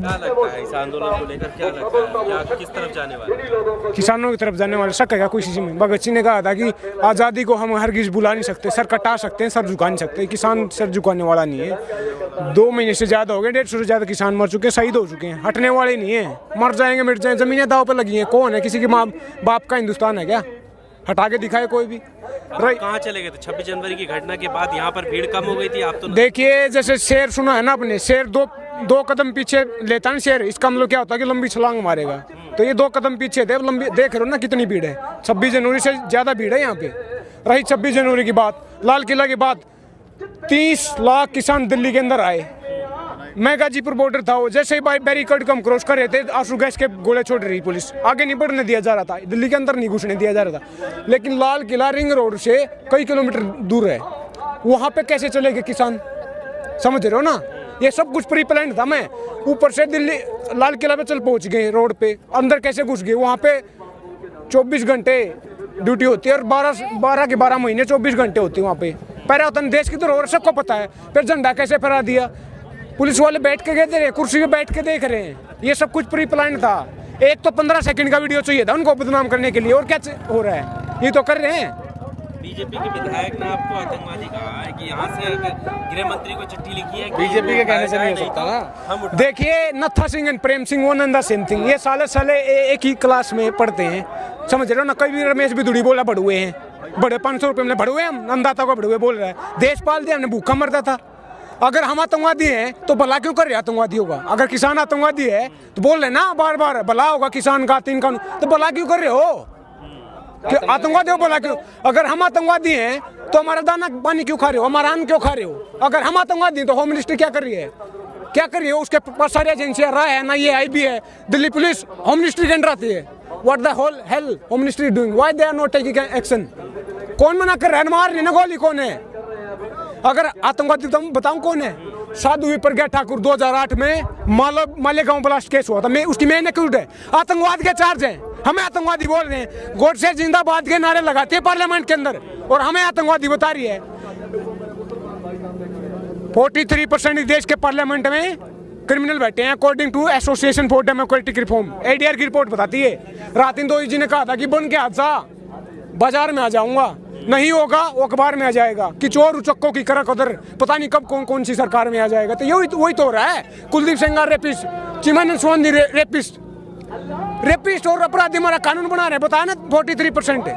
क्या लगता है इस आंदोलन को लेकर, क्या लगता है क्या किस तरफ जाने वाले? किसानों की तरफ जाने वाले शक है कोई चीज़ में। भगत सिंह ने कहा था कि आज़ादी को हम हरगिज बुला नहीं सकते, सर कटा सकते हैं, सर झुका नहीं सकते। किसान सर झुकाने वाला नहीं है। 2 महीने से ज़्यादा हो गए, 150 से ज़्यादा किसान मर चुके हैं, शहीद हो चुके हैं, हटने वाले नहीं है। मर जाएंगे मिट जाएंगे, ज़मीनें दाव पर लगी हैं। कौन है, किसी के माँ बाप का हिंदुस्तान है क्या? हटा के दिखाए कोई भी। कहाँ चले गए थे 26 जनवरी की घटना के बाद? यहाँ पर भीड़ कम हो गई थी। आप तो देखिए, जैसे शेर सुना है ना आपने, शेर दो कदम पीछे लेता है शेर, इसका मतलब क्या होता है कि लंबी छलांग मारेगा। तो ये 2 कदम पीछे थे, लंबी देख रहे हो ना कितनी भीड़ है। 26 जनवरी से ज़्यादा भीड़ है यहाँ पे। रही 26 जनवरी की बात, लाल किला की बात, 30 लाख किसान दिल्ली के अंदर आए। मैं गाजीपुर बॉर्डर था, वो जैसे ही बैरिकेड कम क्रॉस कर रहे थे, आंसू गैस के गोले छोड़ रही पुलिस। आगे नहीं बढ़ने दिया जा रहा था, दिल्ली के अंदर नहीं घुसने दिया जा रहा था। लेकिन लाल किला रिंग रोड से कई किलोमीटर दूर है, वहाँ पे कैसे चलेंगे किसान? समझ रहे हो ना? ये सब कुछ प्री प्लान था। मैं ऊपर से दिल्ली लाल किला पे चल पहुँच गए, रोड पे अंदर कैसे घुस गए? वहाँ पे 24 घंटे ड्यूटी होती है और 12 के 12 महीने 24 घंटे होती है वहाँ पे। पैरावतन देश की तो और सबको पता है। फिर झंडा कैसे फहरा दिया? पुलिस वाले बैठ के गए थे, कुर्सी पे बैठ के देख रहे हैं। ये सब कुछ प्री प्लान था। एक तो 15 सेकंड का वीडियो चाहिए था उनको बदनाम करने के लिए, और क्या हो रहा है? ये तो कर रहे हैं। बीजेपी के विधायक ने आपको आतंकवादी कहा है कि यहाँ से गृह मंत्री को चिट्ठी लिखी है कि बीजेपी के कहने से नहीं हो सकता ना। देखिए, नत्था Singh and Prem Singh one and the same thing. ये साले एक ही क्लास में पढ़ते हैं, समझ रहे हो ना? कभी रमेश भी दुड़ी बोला बड़ुए हैं, बड़े 500 रुपये में बड़ुए, हम अन्नदाता को बड़ुए बोल रहा है। देश पाल दिया हमने, भूखा मरता था। अगर हम आतंकवादी हैं तो भला क्यों कर रहे आतंकवादी होगा? अगर किसान आतंकवादी है तो बोल रहे ना बार बार भला होगा किसान का, 3 कानून, तो भला क्यों कर रहे हो? आतंकवादी हो भला क्यों? अगर हम आतंकवादी हैं तो हमारा दाना पानी क्यों खा रहे हो, हमारा अन्न क्यों खा रहे हो? अगर हम आतंकवादी हैं तो होम मिनिस्ट्री क्या कर रही है? क्या कर रही है? उसके पास सारी एजेंसियां रहा है ना, ये IB है, दिल्ली पुलिस होम मिनिस्ट्री के अंडर आती है। What the whole hell home ministry doing? Why they are not taking action? कौन मना कर रहा है? मार रही ना गोली कौन है? अगर आतंकवादी तो बताऊं कौन है? साधु विप्रज्ञा ठाकुर 2008 में मालेगांव ब्लास्ट केस हुआ था, मैं उसकी मेन एक्यूट है। आतंकवाद के चार्ज हैं, हमें आतंकवादी बोल रहे हैं। गोडसे जिंदाबाद के नारे लगाते हैं पार्लियामेंट के अंदर, और हमें आतंकवादी बता रही है। 43% देश के पार्लियामेंट में क्रिमिनल बैठे हैं, according to association for democratic reform. ADR की रिपोर्ट बताती है। रात इंदौरी जी ने कहा था कि बन के हादसा बाजार में आ जाऊंगा, नहीं होगा वो अखबार में आ जाएगा कि चोर उचक्कों की करक उधर, पता नहीं कब कौन सी सरकार में आ जाएगा। तो वही तो हो रहा है। कुलदीप सेंगार रेपिस्ट, चिमन स्वामी रेपिस्ट और अपराधी हमारा कानून बना रहे हैं। बताया ना 43% है,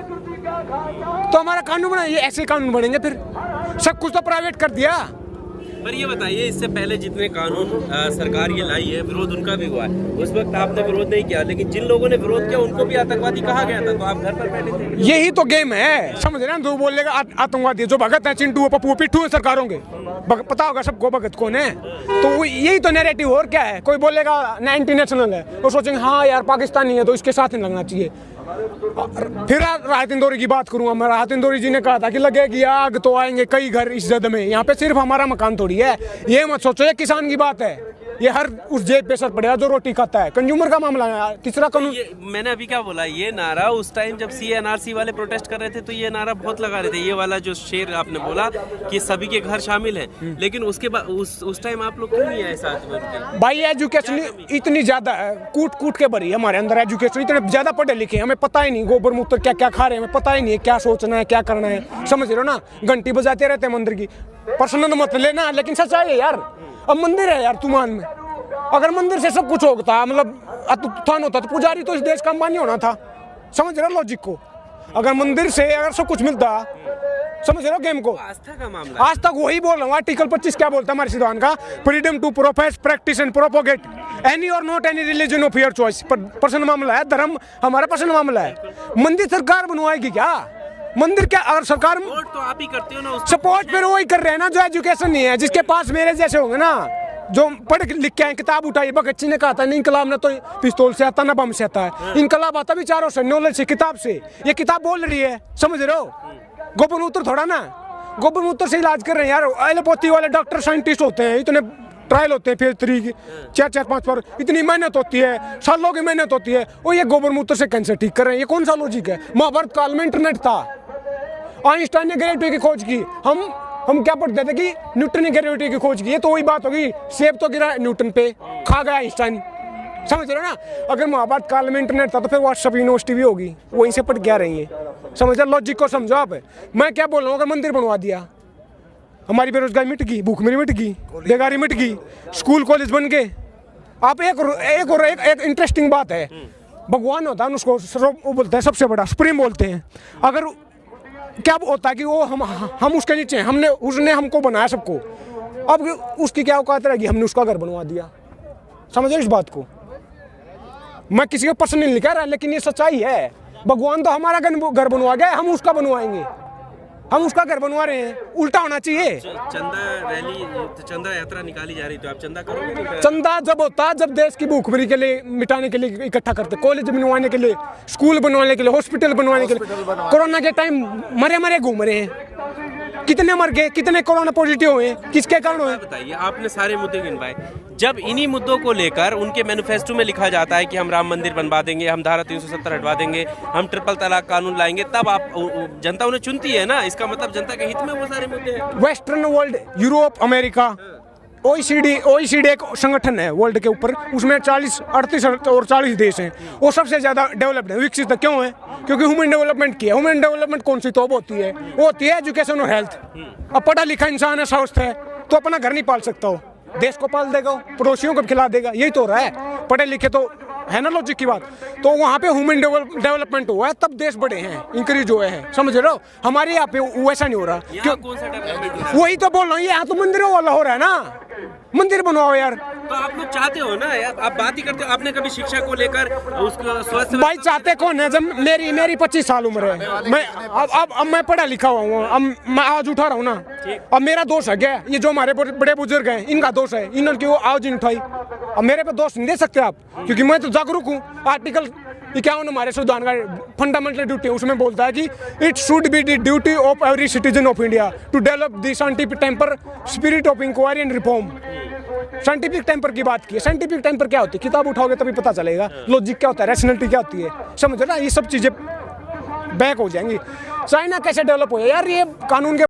तो हमारा कानून बना, ये ऐसे कानून बनेंगे? फिर सब कुछ तो प्राइवेट कर दिया। पर ये बताइए, इससे पहले जितने कानून सरकार ये लाई है, विरोध उनका भी हुआ है। उस वक्त आपने विरोध नहीं किया, लेकिन जिन लोगों ने विरोध किया उनको भी आतंकवादी कहा गया था, तो आप घर पर बैठे थे। यही तो गेम है, समझ रहे हैं? जो बोलेगा आतंकवादी, जो भगत है, चिंटू पप्पू पिट्ठू है सरकारों के, पता होगा सबको भगत कौन है। तो यही तो नैरेटिव, और क्या है? कोई बोलेगा एंटी नेशनल है, वो सोचेंगे हाँ यार पाकिस्तानी है तो इसके साथ नहीं लगना चाहिए। फिर राहत इंदौरी की बात करूंगा मैं। राहत इंदौरी जी ने कहा था कि लगेगी आग तो आएंगे कई घर इस जद में। यहाँ पे सिर्फ हमारा मकान थोड़ी है, ये मत सोचो ये किसान की बात है। ये हर उस जेब पे असर पड़ेगा जो रोटी खाता है। कंज्यूमर का मामला है। तीसरा कानून, मैंने अभी क्या बोला, ये नारा उस टाइम जब CNRC वाले प्रोटेस्ट कर रहे थे तो ये नारा बहुत लगा रहे थे। ये वाला जो शेर आपने बोला कि सभी के घर शामिल है, लेकिन उसके बाद उस टाइम आप लोग क्यों नहीं आए साथ में? भाई एजुकेशन इतनी ज्यादा है, कूट के भरी हमारे अंदर एजुकेशन। इतने ज्यादा पढ़े लिखे, हमें पता ही नहीं गोबर मूत्र क्या क्या खा रहे हैं, हमें पता ही नहीं है क्या सोचना है क्या करना है। समझ रहे हो ना? घंटी बजाते रहते हैं मंदिर की, पर्सनल मत लेना, लेकिन सच्चाई है यार। अब मंदिर है यार तुमान में, अगर मंदिर से सब कुछ होता, मतलब उत्थान होता, तो पुजारी तो इस देश का अंबानी होना था। समझ रहे हो लॉजिक को? अगर मंदिर से अगर सब कुछ मिलता, समझ रहे हो गेम को? आस्था का मामला, आज तक वही बोल रहा हूँ। आर्टिकल 25 क्या बोलता है हमारे संविधान का? Freedom to profess, practise and propagate any और not any religion of your choice. Personal मामला है, धर्म हमारा पर्सनल मामला है। मंदिर सरकार बनवाएगी क्या? मंदिर क्या? अगर सरकार तो आप ही करते हो ना, सपोर्ट फिर वही कर रहे हैं ना जो एजुकेशन नहीं है, जिसके पास मेरे जैसे होंगे ना, जो पढ़ लिख के आए, किताब उठाई। भगत सिंह ने कहा था, इनकलाब ना तो पिस्तौल से आता ना बम से आता है, इनकलाब आता विचारों से, नॉलेज से, किताब से। ये किताब बोल रही है, समझ रहे हो? गोबर मूत्र थोड़ा ना, गोबर मूत्र से इलाज कर रहे हैं यार। एलोपैथी वाले डॉक्टर साइंटिस्ट होते हैं, इतने ट्रायल होते हैं, फेज 3 की 4-5 पर, इतनी मेहनत होती है, सालों की मेहनत होती है। और ये गोबर मूत्र से कैंसर ठीक कर रहे हैं, ये कौन सा लॉजिक है? महाभारत काल में इंटरनेट था, आइंस्टाइन ने ग्रेविटी की खोज की, हम हम क्या पढ़ते थे कि न्यूटन ने ग्रेविटी की खोज की है, तो वही बात होगी, सेब तो गिरा न्यूटन पे, खा गया आइंस्टाइन। समझ रहे हो ना? अगर महाभारत काल में इंटरनेट था तो फिर व्हाट्सएप यूनिवर्सिटी भी होगी, वहीं से पढ़ के आ रही है। समझ रहे? लॉजिक को समझो आप। मैं क्या बोल रहा हूँ, अगर मंदिर बनवा दिया, हमारी बेरोजगारी मिट गई, भूखमरी मिट गई, बेकारी मिट गई, स्कूल कॉलेज बन गए। आप एक इंटरेस्टिंग बात है, भगवान होता है उसको वो बोलते हैं सबसे बड़ा, सुप्रीम बोलते हैं। अगर क्या होता है कि वो हम उसके नीचे हैं, हमने उसने हमको बनाया सबको, अब उसकी क्या औकात रहेगी, हमने उसका घर बनवा दिया। समझो इस बात को। मैं किसी को पर्सनली नहीं कह रहा, लेकिन ये सच्चाई है। भगवान तो हमारा घर बनवा गया, हम उसका बनवाएंगे, हम उसका घर बनवा रहे हैं। उल्टा होना चाहिए। चंदा रैली, चंदा यात्रा निकाली जा रही, तो आप चंदा करोगे नहीं? चंदा जब होता है जब देश की भूखमरी के लिए मिटाने के लिए इकट्ठा करते, कॉलेज बनवाने के लिए, स्कूल बनवाने के लिए, हॉस्पिटल बनवाने के लिए। कोरोना के टाइम मरे घूम रहे हैं, कितने मर गए, कितने कोरोना पॉजिटिव हुए, किसके कारण हुए? बताइए, आपने सारे मुद्दे गिनवाए। जब इन्हीं मुद्दों को लेकर उनके मैनिफेस्टो में लिखा जाता है कि हम राम मंदिर बनवा देंगे, हम धारा 370 हटवा देंगे, हम ट्रिपल तलाक कानून लाएंगे, तब आप जनता उन्हें चुनती है ना। इसका मतलब जनता के हित में वो सारे मुद्दे हैं। Western world, Europe, America, OECD एक संगठन है वर्ल्ड के ऊपर, उसमें 38 और 40 देश हैं। वो सबसे ज़्यादा डेवलप्ड है, विकसित क्यों है? क्योंकि ह्यूमन डेवलपमेंट की है। ह्यूमन डेवलपमेंट कौन सी तो होती है? वो होती है एजुकेशन और हेल्थ। अब पढ़ा लिखा इंसान है, स्वस्थ है, तो अपना घर नहीं पाल सकता हो, देश को पाल देगा, पड़ोसियों को खिला देगा। यही तो हो रहा है। पढ़े लिखे तो है ना, लॉजिक की बात। तो वहाँ पे ह्यूमन डेवलपमेंट हुआ है, तब देश बड़े हैं, इंक्रीज हुए हैं। समझ रहे हो? हमारे यहाँ पे वैसा नहीं हो रहा। यहाँ कौन सा डेवलपमेंट हो रहा है? वही तो बोल रहा हूँ, यहाँ तो मंदिरों वाला हो रहा है ना। मंदिर बनवाओ यार। तो आप लोग चाहते हो ना यार, आप बात ही करते हो। आपने कभी शिक्षा को लेकर उसको स्वास्थ्य भाई चाहते कौन है? जब मेरी 25 साल उम्र है, मैं अब मैं पढ़ा लिखा हुआ हूँ, अब मैं आवाज उठा रहा हूँ ना। अब मेरा दोष है क्या? ये जो हमारे बड़े बुजुर्ग हैं, इनका दोष है, इन्होंने वो आवाज नहीं उठाई। अब मेरे पे दोष नहीं दे सकते आप, क्योंकि मैं तो जागरूक हूँ। आर्टिकल 51 हमारे संविधान का फंडामेंटल ड्यूटी है, उसमें बोलता है कि it should be the duty of every citizen of India to develop the scientific temper, spirit of inquiry and reform. Scientific temper की बात की है। साइंटिफिक टेम्पर क्या होती है? किताब उठाओगे तभी पता चलेगा। लॉजिक क्या होता है, रैशनैलिटी क्या होती है। समझो ना, ये सब चीजें बैक हो जाएंगी। चाइना कैसे डेवलप हो यार, ये कानून के